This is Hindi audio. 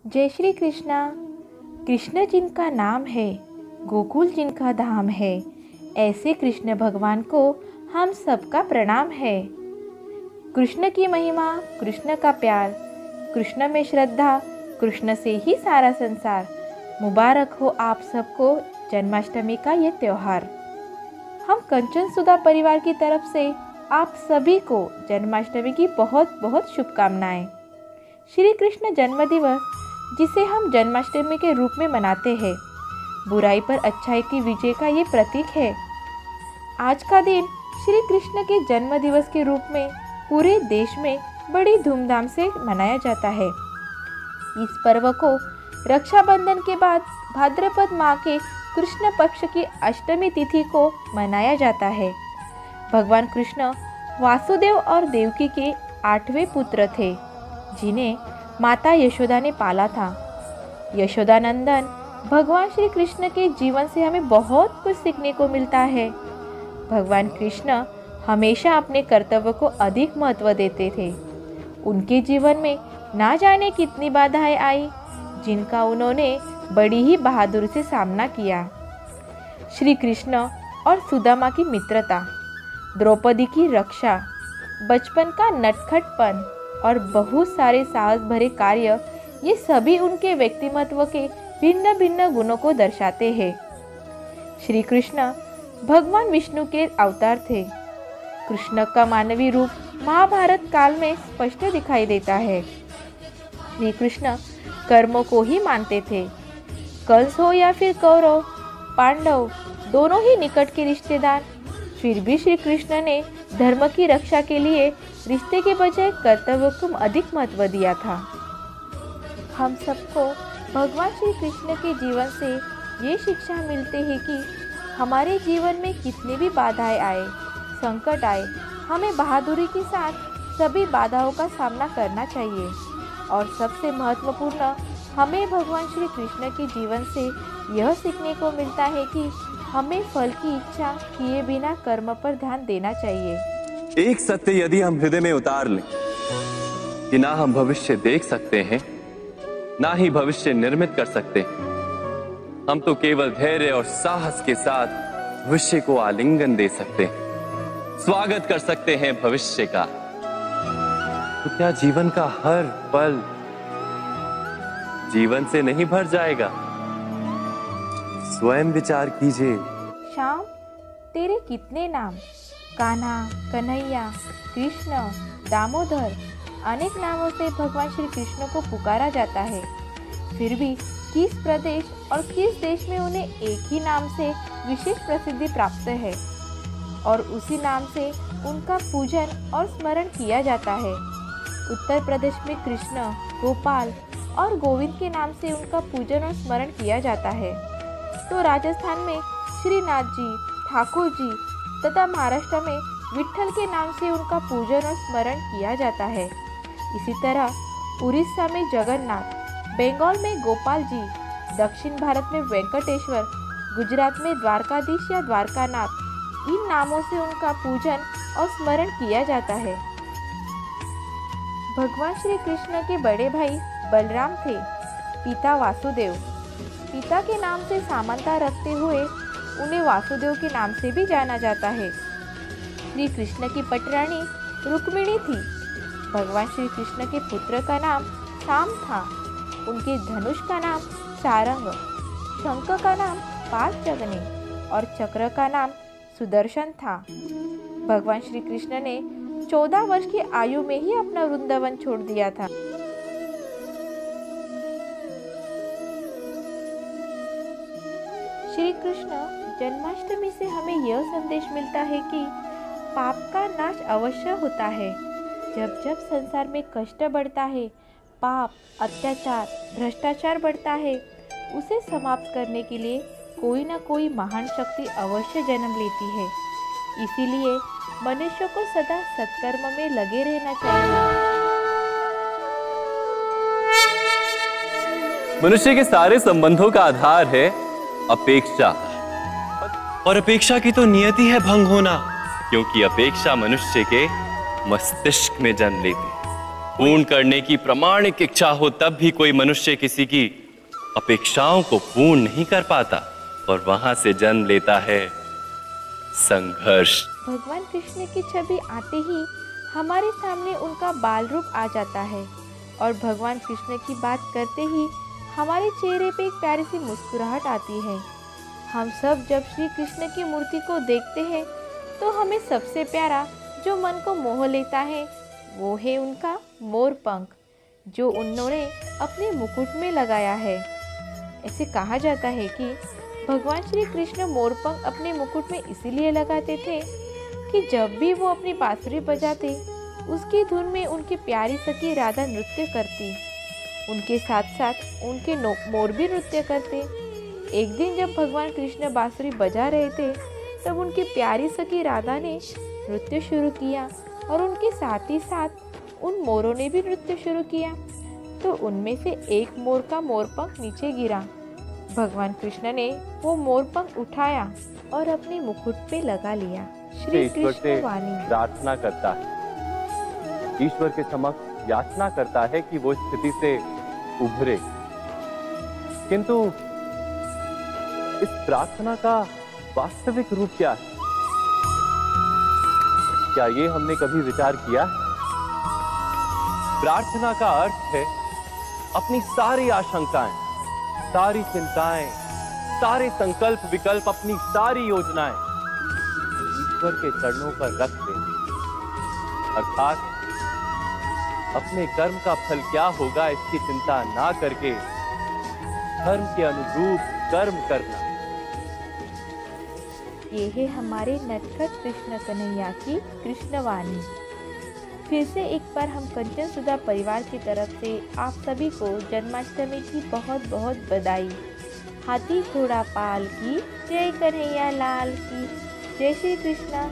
जय श्री कृष्णा। कृष्ण जिनका नाम है, गोकुल जिनका धाम है, ऐसे कृष्ण भगवान को हम सबका प्रणाम है। कृष्ण की महिमा, कृष्ण का प्यार, कृष्ण में श्रद्धा, कृष्ण से ही सारा संसार। मुबारक हो आप सबको जन्माष्टमी का ये त्यौहार। हम कंचन सुधा परिवार की तरफ से आप सभी को जन्माष्टमी की बहुत बहुत शुभकामनाएं। श्री कृष्ण जन्म दिवस, जिसे हम जन्माष्टमी के रूप में मनाते हैं, बुराई पर अच्छाई की विजय का ये प्रतीक है। आज का दिन श्री कृष्ण के जन्म दिवस के रूप में पूरे देश में बड़ी धूमधाम से मनाया जाता है। इस पर्व को रक्षाबंधन के बाद भाद्रपद माह के कृष्ण पक्ष की अष्टमी तिथि को मनाया जाता है। भगवान कृष्ण वासुदेव और देवकी के 8वें पुत्र थे, जिन्हें माता यशोदा ने पाला था। यशोदानंदन भगवान श्री कृष्ण के जीवन से हमें बहुत कुछ सीखने को मिलता है। भगवान कृष्ण हमेशा अपने कर्तव्य को अधिक महत्व देते थे। उनके जीवन में ना जाने कितनी बाधाएं आई, जिनका उन्होंने बड़ी ही बहादुरी से सामना किया। श्री कृष्ण और सुदामा की मित्रता, द्रौपदी की रक्षा, बचपन का नटखटपन और बहुत सारे साहस भरे कार्य, ये सभी उनके व्यक्तिमत्व के भिन्न भिन्न गुणों को दर्शाते हैं। श्री कृष्ण भगवान विष्णु के अवतार थे। कृष्ण का मानवीय रूप महाभारत काल में स्पष्ट दिखाई देता है। श्री कृष्ण कर्मों को ही मानते थे। कंस हो या फिर कौरव, पांडव दोनों ही निकट के रिश्तेदार, फिर भी श्री कृष्ण ने धर्म की रक्षा के लिए रिश्ते के बजाय कर्तव्य को अधिक महत्व दिया था। हम सबको भगवान श्री कृष्ण के जीवन से ये शिक्षा मिलती है कि हमारे जीवन में कितनी भी बाधाएं आए, संकट आए, हमें बहादुरी के साथ सभी बाधाओं का सामना करना चाहिए। और सबसे महत्वपूर्ण, हमें भगवान श्री कृष्ण के जीवन से यह सीखने को मिलता है कि हमें फल की इच्छा किए बिना कर्म पर ध्यान देना चाहिए। एक सत्य यदि हम हृदय में उतार लें कि ना हम भविष्य देख सकते हैं, ना ही भविष्य निर्मित कर सकते, हम तो केवल धैर्य और साहस के साथ भविष्य को आलिंगन दे सकते हैं, स्वागत कर सकते हैं भविष्य का। तो क्या जीवन का हर पल जीवन से नहीं भर जाएगा? स्वयं विचार कीजिए। श्याम, तेरे कितने नाम, कान्हा, कन्हैया, कृष्ण, दामोदर, अनेक नामों से भगवान श्री कृष्ण को पुकारा जाता है। फिर भी किस प्रदेश और किस देश में उन्हें एक ही नाम से विशेष प्रसिद्धि प्राप्त है और उसी नाम से उनका पूजन और स्मरण किया जाता है। उत्तर प्रदेश में कृष्ण, गोपाल और गोविंद के नाम से उनका पूजन और स्मरण किया जाता है, तो राजस्थान में श्रीनाथ जी, ठाकुर जी तथा महाराष्ट्र में विट्ठल के नाम से उनका पूजन और स्मरण किया जाता है। इसी तरह उड़ीसा में जगन्नाथ, बंगाल में गोपाल जी, दक्षिण भारत में वेंकटेश्वर, गुजरात में द्वारकाधीश या द्वारकानाथ, इन नामों से उनका पूजन और स्मरण किया जाता है। भगवान श्री कृष्ण के बड़े भाई बलराम थे, पिता वासुदेव। पिता के नाम से समानता रखते हुए उन्हें वासुदेव के नाम से भी जाना जाता है। श्री कृष्ण की पटरानी रुक्मिणी थी। भगवान श्री कृष्ण के पुत्र का नाम शाम था। उनके धनुष का नाम सारंग, शंख का नाम पांचजन्य और चक्र का नाम सुदर्शन था। भगवान श्री कृष्ण ने 14 वर्ष की आयु में ही अपना वृंदावन छोड़ दिया था। श्री कृष्ण जन्माष्टमी से हमें यह संदेश मिलता है कि पाप का नाश अवश्य होता है। जब जब संसार में कष्ट बढ़ता है, पाप, अत्याचार, भ्रष्टाचार बढ़ता है, उसे समाप्त करने के लिए कोई ना कोई महान शक्ति अवश्य जन्म लेती है। इसीलिए मनुष्य को सदा सत्कर्म में लगे रहना चाहिए। मनुष्य के सारे संबंधों का आधार है अपेक्षा, और अपेक्षा की तो नियति है भंग होना, क्योंकि अपेक्षा मनुष्य के मस्तिष्क में जन्म लेती है। पूर्ण करने की प्रामाणिक इच्छा हो तब भी कोई मनुष्य किसी की अपेक्षाओं को पूर्ण नहीं कर पाता और वहां से जन्म लेता है संघर्ष। भगवान कृष्ण की छवि आते ही हमारे सामने उनका बाल रूप आ जाता है और भगवान कृष्ण की बात करते ही हमारे चेहरे पे एक प्यारी सी मुस्कुराहट आती है। हम सब जब श्री कृष्ण की मूर्ति को देखते हैं तो हमें सबसे प्यारा जो मन को मोह लेता है वो है उनका मोर पंख जो उन्होंने अपने मुकुट में लगाया है। ऐसे कहा जाता है कि भगवान श्री कृष्ण मोर पंख अपने मुकुट में इसीलिए लगाते थे कि जब भी वो अपनी बांसुरी बजाते उसकी धुन में उनकी प्यारी सखी राधा नृत्य करती, उनके साथ साथ उनके मोर भी नृत्य करते। एक दिन जब भगवान कृष्ण बांसुरी बजा रहे थे तब उनकी प्यारी सखी राधा ने नृत्य शुरू किया और उनके साथ ही साथ उन मोरों ने भी नृत्य शुरू किया। तो उनमें से एक मोर का मोरपंख नीचे गिरा। भगवान कृष्ण ने वो मोरपंख उठाया और अपने मुकुट पे लगा लिया। श्री ईश्वर से कृष्ण वाणी। प्रार्थना करता है, ईश्वर के समक्ष याचना करता है कि वो स्थिति से उभरे, किंतु इस प्रार्थना का वास्तविक रूप क्या है? क्या ये हमने कभी विचार किया? प्रार्थना का अर्थ है अपनी सारी आशंकाएं, सारी चिंताएं, सारे संकल्प विकल्प, अपनी सारी योजनाएं ईश्वर के चरणों पर रख दें, अर्थात अपने कर्म का फल क्या होगा इसकी चिंता ना करके धर्म के अनुरूप कर्म करना। ये है हमारे नटखट कृष्ण कन्हैया की कृष्णवाणी। फिर से एक बार हम कंचन सुधा परिवार की तरफ से आप सभी को जन्माष्टमी की बहुत बहुत बधाई। हाथी घोड़ा पाल की जय, कन्हैया लाल की जय, श्री कृष्णा।